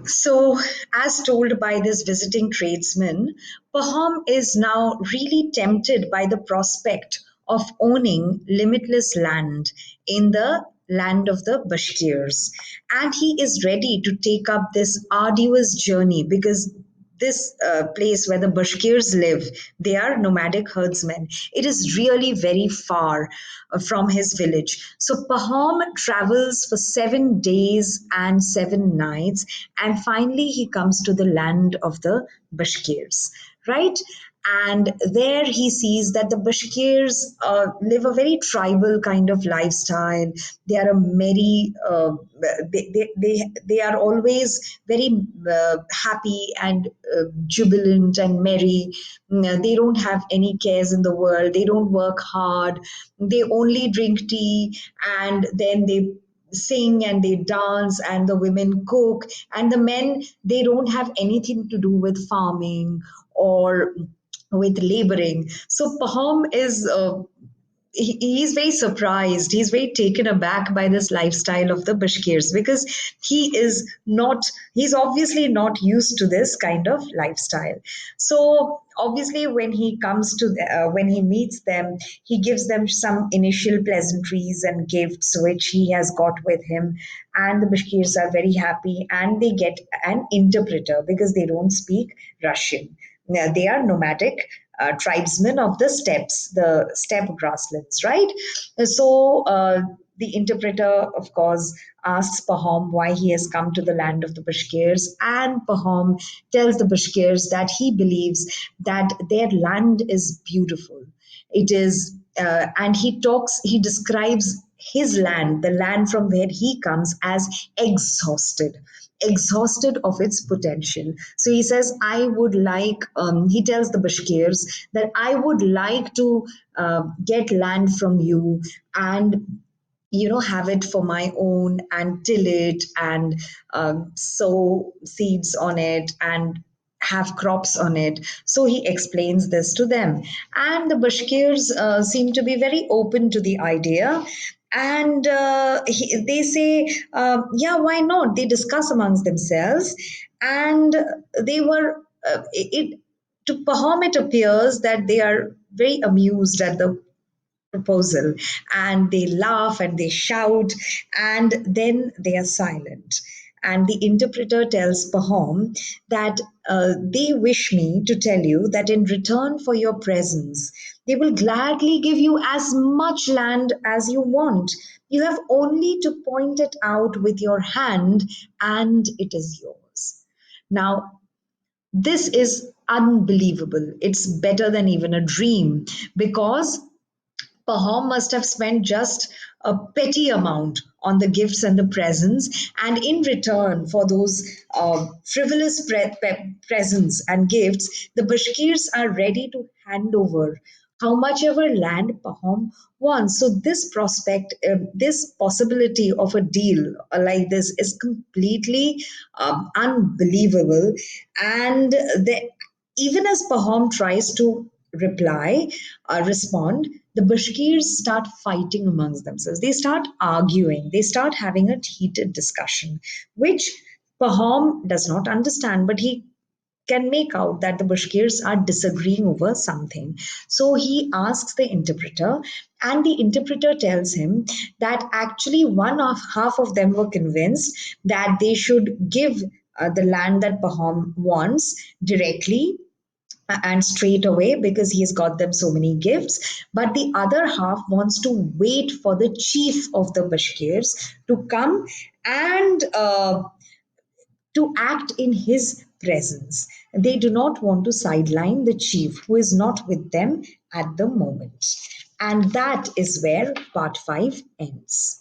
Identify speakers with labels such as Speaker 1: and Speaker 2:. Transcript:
Speaker 1: So, as told by this visiting tradesman, Pahom is now really tempted by the prospect of owning limitless land in the land of the Bashkirs. And he is ready to take up this arduous journey because this place where the Bashkirs live, they are nomadic herdsmen. It is really very far from his village. So Pahom travels for 7 days and 7 nights, and finally he comes to the land of the Bashkirs, right? And there he sees that the Bashkirs live a very tribal kind of lifestyle. They are a merry, they are always very happy and jubilant and merry. They don't have any cares in the world. They don't work hard. They only drink tea, and then they sing and they dance, and the women cook, and the men, they don't have anything to do with farming or with laboring. So Pahom is he's very surprised. He's very taken aback by this lifestyle of the Bashkirs because he is not, he's obviously not used to this kind of lifestyle. So obviously, when he comes to, when he meets them, he gives them some initial pleasantries and gifts which he has got with him. And the Bashkirs are very happy and they get an interpreter because they don't speak Russian. Now, they are nomadic tribesmen of the steppe grasslands, right? So the interpreter, of course, asks Pahom why he has come to the land of the Bashkirs, and Pahom tells the Bashkirs that he believes that their land is beautiful. It is, and he describes his land, the land from where he comes, as exhausted of its potential. So he says, I would like, he tells the Bashkirs that I would like to get land from you and have it for my own and till it and sow seeds on it and have crops on it. So he explains this to them, and the Bashkirs seem to be very open to the idea. And they say, yeah, why not? They discuss amongst themselves, and they were it to Pahom, it appears that they are very amused at the proposal, and they laugh and they shout, and then they are silent. And the interpreter tells Pahom that they wish me to tell you that in return for your presence, they will gladly give you as much land as you want. You have only to point it out with your hand, and it is yours. Now, this is unbelievable. It's better than even a dream because Pahom must have spent just a petty amount on the gifts and the presents, and in return for those frivolous presents and gifts, the Bashkirs are ready to hand over how much ever land Pahom wants. So this prospect, this possibility of a deal like this is completely unbelievable, and even as Pahom tries to respond, the Bashkirs start fighting amongst themselves. They start arguing. They start having a heated discussion, which Pahom does not understand, but he can make out that the Bashkirs are disagreeing over something. So he asks the interpreter, and the interpreter tells him that actually one of half of them were convinced that they should give the land that Pahom wants directly and straight away because he's got them so many gifts. But the other half wants to wait for the chief of the Bashkirs to come and to act in his presence. They do not want to sideline the chief who is not with them at the moment. And that is where part 5 ends.